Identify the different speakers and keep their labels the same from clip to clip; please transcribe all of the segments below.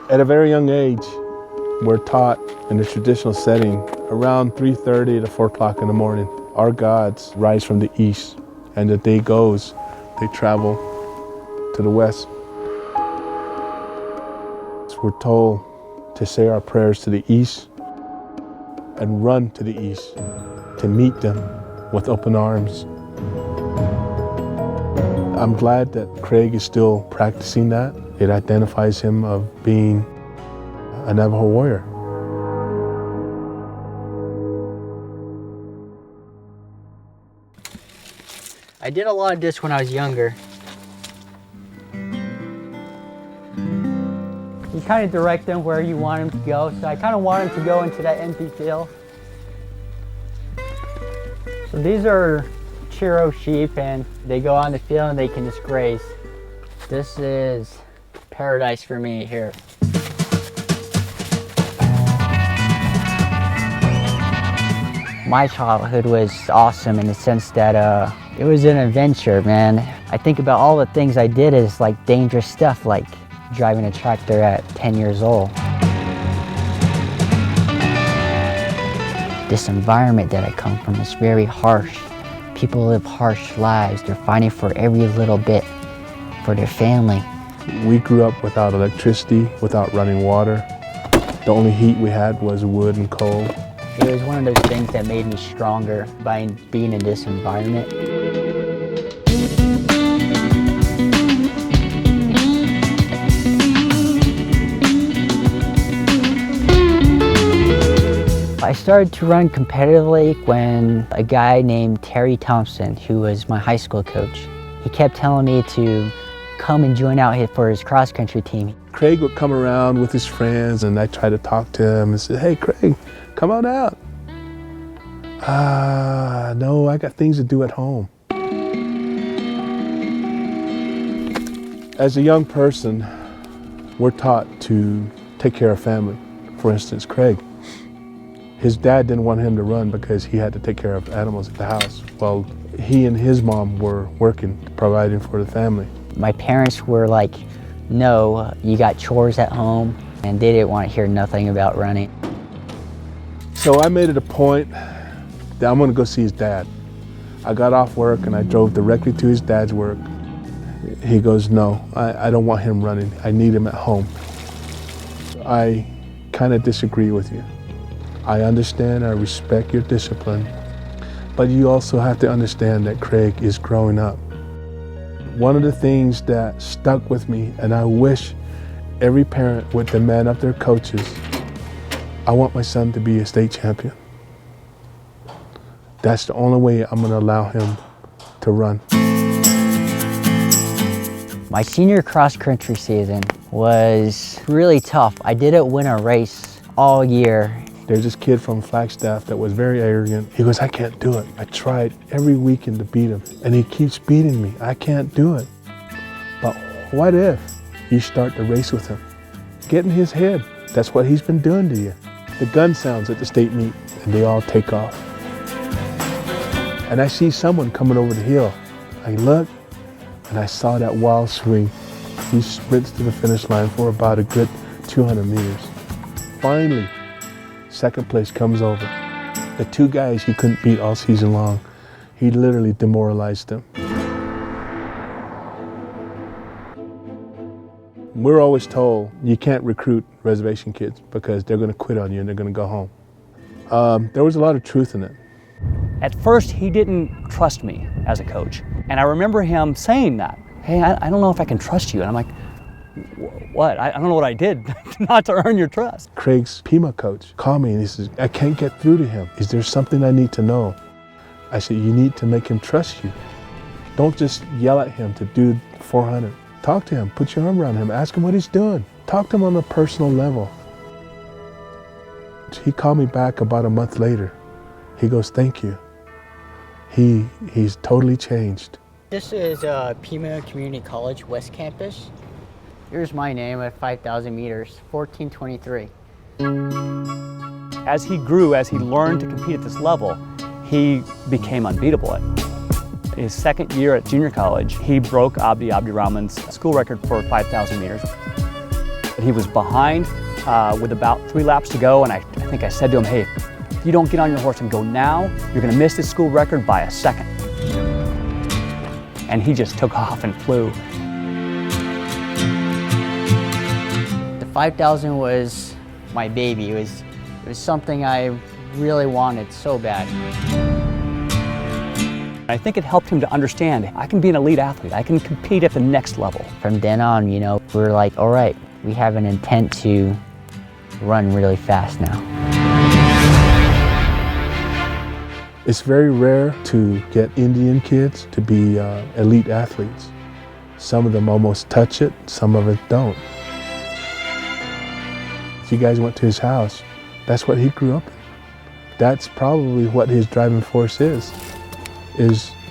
Speaker 1: At a very young age, we're taught in the traditional setting around 3:30 to 4 o'clock in the morning. Our gods rise from the east, and the day goes, they travel to the west. So we're told to say our prayers to the east and run to the east to meet them with open arms. I'm glad that Craig is still practicing that. It identifies him of being a Navajo warrior.
Speaker 2: I did a lot of this when I was younger. You kind of direct them where you want them to go. So I kind of want them to go into that empty field. So these are Chiro sheep, and they go on the field and they can just graze. This is paradise for me here. My childhood was awesome in the sense that it was an adventure, man. I think about all the things I did as like dangerous stuff, like driving a tractor at 10 years old. This environment that I come from is very harsh. People live harsh lives. They're fighting for every little bit for their family.
Speaker 1: We grew up without electricity, without running water. The only heat we had was wood and coal.
Speaker 2: It was one of those things that made me stronger by being in this environment. I started to run competitively when a guy named Terry Thompson, who was my high school coach, he kept telling me to come and join out here for his cross-country team.
Speaker 1: Craig would come around with his friends, and I tried to talk to him and say, "Hey, Craig, come on out." No, I got things to do at home. As a young person, we're taught to take care of family. For instance, Craig, his dad didn't want him to run because he had to take care of animals at the house. Well, he and his mom were working, providing for the family.
Speaker 2: My parents were like, no, you got chores at home, and they didn't want to hear nothing about running.
Speaker 1: So I made it a point that I'm gonna go see his dad. I got off work and I drove directly to his dad's work. He goes, no, I don't want him running. I need him at home. I kind of disagree with you. I understand, I respect your discipline, but you also have to understand that Craig is growing up. One of the things that stuck with me, and I wish every parent would demand of their coaches, I want my son to be a state champion. That's the only way I'm gonna allow him to run.
Speaker 2: My senior cross-country season was really tough. I didn't win a race all year.
Speaker 1: There's this kid from Flagstaff that was very arrogant. He goes, I can't do it. I tried every weekend to beat him, and he keeps beating me. I can't do it. But what if you start to race with him? Get in his head. That's what he's been doing to you. The gun sounds at the state meet, and they all take off. And I see someone coming over the hill. I look, and I saw that wild swing. He sprints to the finish line for about a good 200 meters. Finally, second place comes over. The two guys he couldn't beat all season long, he literally demoralized them. We're always told you can't recruit reservation kids because they're going to quit on you and they're going to go home. There was a lot of truth in it.
Speaker 3: At first, he didn't trust me as a coach. And I remember him saying that, hey, I don't know if I can trust you. And I'm like, what? I don't know what I did not to earn your trust.
Speaker 1: Craig's Pima coach called me and he says, I can't get through to him. Is there something I need to know? I said, you need to make him trust you. Don't just yell at him to do 400. Talk to him, put your arm around him, ask him what he's doing. Talk to him on a personal level. He called me back about a month later. He goes, thank you. He's totally changed.
Speaker 2: This is Pima Community College West Campus. Here's my name at 5,000 meters, 14:23.
Speaker 3: As he grew, as he learned to compete at this level, he became unbeatable. His second year at junior college, he broke Abdi Abdirahman's school record for 5,000 meters. He was behind with about 3 laps to go, and I think I said to him, hey, if you don't get on your horse and go now, you're gonna miss the school record by a second. And he just took off and flew.
Speaker 2: The 5,000 was my baby. It was something I really wanted so bad.
Speaker 3: I think it helped him to understand, I can be an elite athlete, I can compete at the next level.
Speaker 2: From then on, you know, we're like, all right, we have an intent to run really fast now.
Speaker 1: It's very rare to get Indian kids to be elite athletes. Some of them almost touch it, some of it don't. If you guys went to his house, that's what he grew up in. That's probably what his driving force is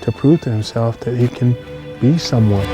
Speaker 1: to prove to himself that he can be someone.